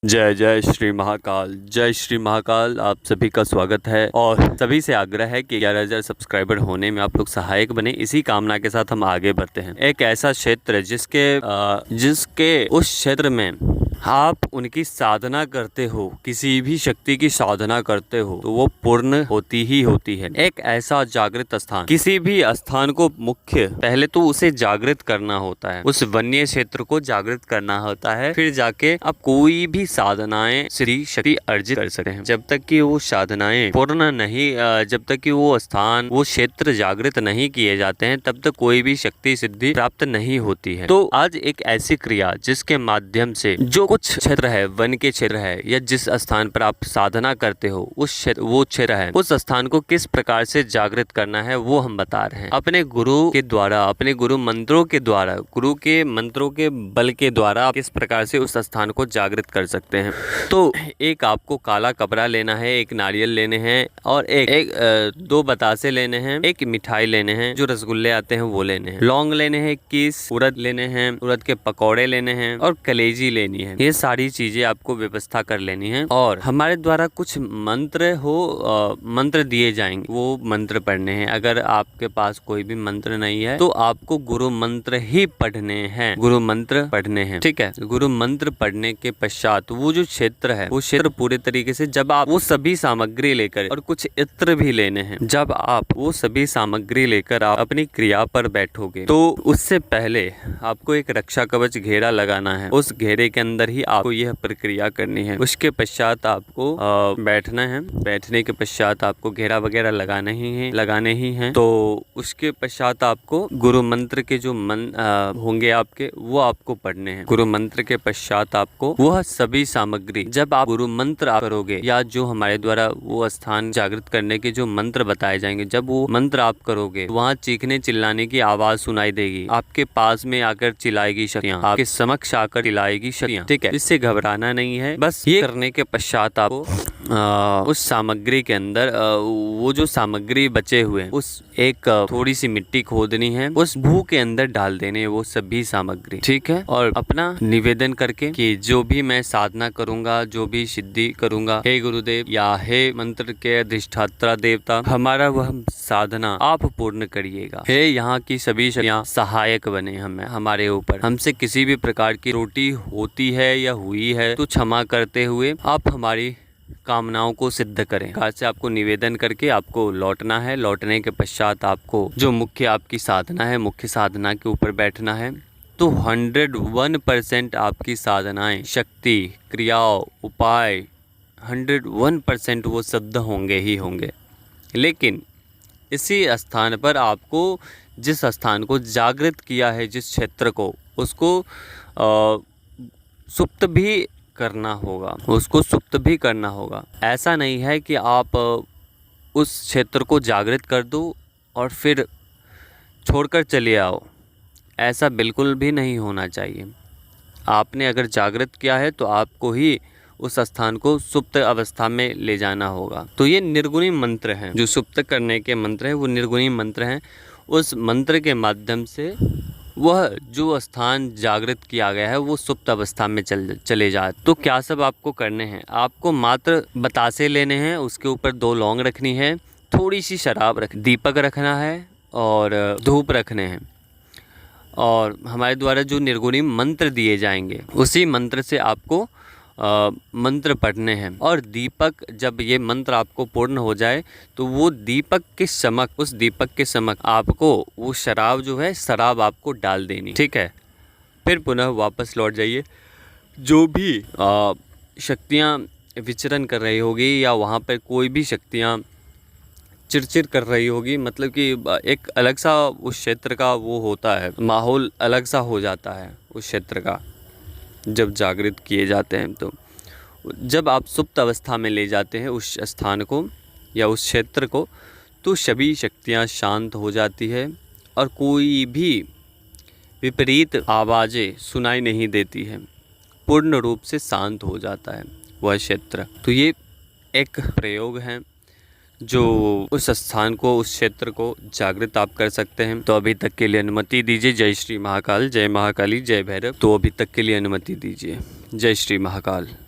जय जय श्री महाकाल। जय श्री महाकाल। आप सभी का स्वागत है और सभी से आग्रह है कि 11,000 सब्सक्राइबर होने में आप लोग सहायक बने। इसी कामना के साथ हम आगे बढ़ते हैं। एक ऐसा क्षेत्र जिसके उस क्षेत्र में आप उनकी साधना करते हो, किसी भी शक्ति की साधना करते हो तो वो पूर्ण होती ही होती है। एक ऐसा जागृत स्थान, किसी भी स्थान को मुख्य पहले तो उसे जागृत करना होता है, उस वन्य क्षेत्र को जागृत करना होता है, फिर जाके आप कोई भी साधनाएं श्री शक्ति अर्जित कर सकते हैं। जब तक कि वो साधनाएं पूर्ण नहीं, जब तक कि वो स्थान, वो क्षेत्र जागृत नहीं किए जाते हैं, तब तक कोई भी शक्ति सिद्धि प्राप्त नहीं होती है। तो आज एक ऐसी क्रिया जिसके माध्यम से जो कुछ क्षेत्र है, वन के क्षेत्र है, या जिस स्थान पर आप साधना करते हो उस क्षेत्र, वो क्षेत्र है, उस स्थान को किस प्रकार से जागृत करना है वो हम बता रहे हैं। अपने गुरु के द्वारा, अपने गुरु मंत्रों के द्वारा, गुरु के मंत्रों के बल के द्वारा आप किस प्रकार से उस स्थान को जागृत कर सकते हैं। तो एक आपको काला कपड़ा लेना है, एक नारियल लेने हैं और दो बतासे लेने हैं, एक मिठाई लेने हैं, जो रसगुल्ले आते हैं वो लेने हैं, लौंग लेने हैं, किस, उड़द लेने हैं, उड़द के पकौड़े लेने हैं और कलेजी लेनी है। ये सारी चीजें आपको व्यवस्था कर लेनी है और हमारे द्वारा कुछ मंत्र दिए जाएंगे, वो मंत्र पढ़ने हैं। अगर आपके पास कोई भी मंत्र नहीं है तो आपको गुरु मंत्र ही पढ़ने हैं, गुरु मंत्र पढ़ने हैं, ठीक है। गुरु मंत्र पढ़ने के पश्चात वो जो क्षेत्र है, वो क्षेत्र पूरे तरीके से, जब आप वो सभी सामग्री लेकर, और कुछ इत्र भी लेने हैं, जब आप वो सभी सामग्री लेकर आप अपनी क्रिया पर बैठोगे तो उससे पहले आपको एक रक्षा कवच घेरा लगाना है। उस घेरे के अंदर ही आपको यह प्रक्रिया करनी है। उसके पश्चात आपको बैठना है। बैठने के पश्चात आपको घेरा वगैरह लगाने ही हैं। तो उसके पश्चात आपको गुरु मंत्र के जो होंगे आपके, वो आपको पढ़ने हैं। गुरु मंत्र के पश्चात आपको वह सभी सामग्री, जब आप गुरु मंत्र करोगे या जो हमारे द्वारा वो स्थान जागृत करने के जो मंत्र बताए जाएंगे, जब वो मंत्र आप करोगे वहाँ चीखने चिल्लाने की आवाज सुनाई देगी। आपके पास में आकर चिल्लाएगी शक्तियाँ, आपके समक्ष आकर चिल्लाएगी शक्तियाँ, ठीक है। इससे घबराना नहीं है। बस ये करने के पश्चात आपको उस सामग्री के अंदर वो जो सामग्री बचे हुए, उस एक थोड़ी सी मिट्टी खोदनी है, उस भू के अंदर डाल देने वो सभी सामग्री, ठीक है। और अपना निवेदन करके कि जो भी मैं साधना करूंगा, जो भी सिद्धि करूंगा, हे गुरुदेव या हे मंत्र के अधिष्ठाता देवता, हमारा वह साधना आप पूर्ण करिएगा। हे यहाँ की सभी शक्तियाँ सहायक बने हमारे ऊपर। हमसे किसी भी प्रकार की त्रुटि होती है या हुई है तो क्षमा करते हुए आप हमारी कामनाओं को सिद्ध करें। कार से आपको निवेदन करके आपको लौटना है। लौटने के पश्चात आपको जो मुख्य आपकी साधना है, मुख्य साधना के ऊपर बैठना है। तो 101% आपकी साधनाएं, शक्ति, क्रियाओं, उपाय 101% वो सिद्ध होंगे ही होंगे। लेकिन इसी स्थान पर आपको, जिस स्थान को जागृत किया है, जिस क्षेत्र को, उसको सुप्त भी करना होगा, उसको सुप्त भी करना होगा। ऐसा नहीं है कि आप उस क्षेत्र को जागृत कर दो और फिर छोड़कर चले आओ, ऐसा बिल्कुल भी नहीं होना चाहिए। आपने अगर जागृत किया है तो आपको ही उस स्थान को सुप्त अवस्था में ले जाना होगा। तो ये निर्गुणी मंत्र हैं, जो सुप्त करने के मंत्र हैं वो निर्गुणी मंत्र हैं। उस मंत्र के माध्यम से वह जो स्थान जागृत किया गया है वो सुप्त अवस्था में चले जाए। तो क्या सब आपको करने हैं? आपको मात्र बतासे लेने हैं, उसके ऊपर 2 लौंग रखनी है, थोड़ी सी शराब दीपक रखना है और धूप रखने हैं। और हमारे द्वारा जो निर्गुणी मंत्र दिए जाएंगे उसी मंत्र से आपको मंत्र पढ़ने हैं। और दीपक, जब ये मंत्र आपको पूर्ण हो जाए तो वो दीपक के समक, उस दीपक के समक आपको वो शराब जो है, शराब आपको डाल देनी, ठीक है। फिर पुनः वापस लौट जाइए। जो भी शक्तियाँ विचरण कर रही होगी या वहाँ पर कोई भी शक्तियाँ चिड़चिड़ कर रही होगी, मतलब कि एक अलग सा उस क्षेत्र का वो होता है, माहौल अलग सा हो जाता है उस क्षेत्र का जब जागृत किए जाते हैं। तो जब आप सुप्त अवस्था में ले जाते हैं उस स्थान को या उस क्षेत्र को, तो सभी शक्तियाँ शांत हो जाती है और कोई भी विपरीत आवाज़ें सुनाई नहीं देती है, पूर्ण रूप से शांत हो जाता है वह क्षेत्र। तो ये एक प्रयोग है जो उस स्थान को, उस क्षेत्र को जागृत आप कर सकते हैं। तो अभी तक के लिए अनुमति दीजिए। जय श्री महाकाल, जय महाकाली, जय भैरव। तो अभी तक के लिए अनुमति दीजिए। जय श्री महाकाल।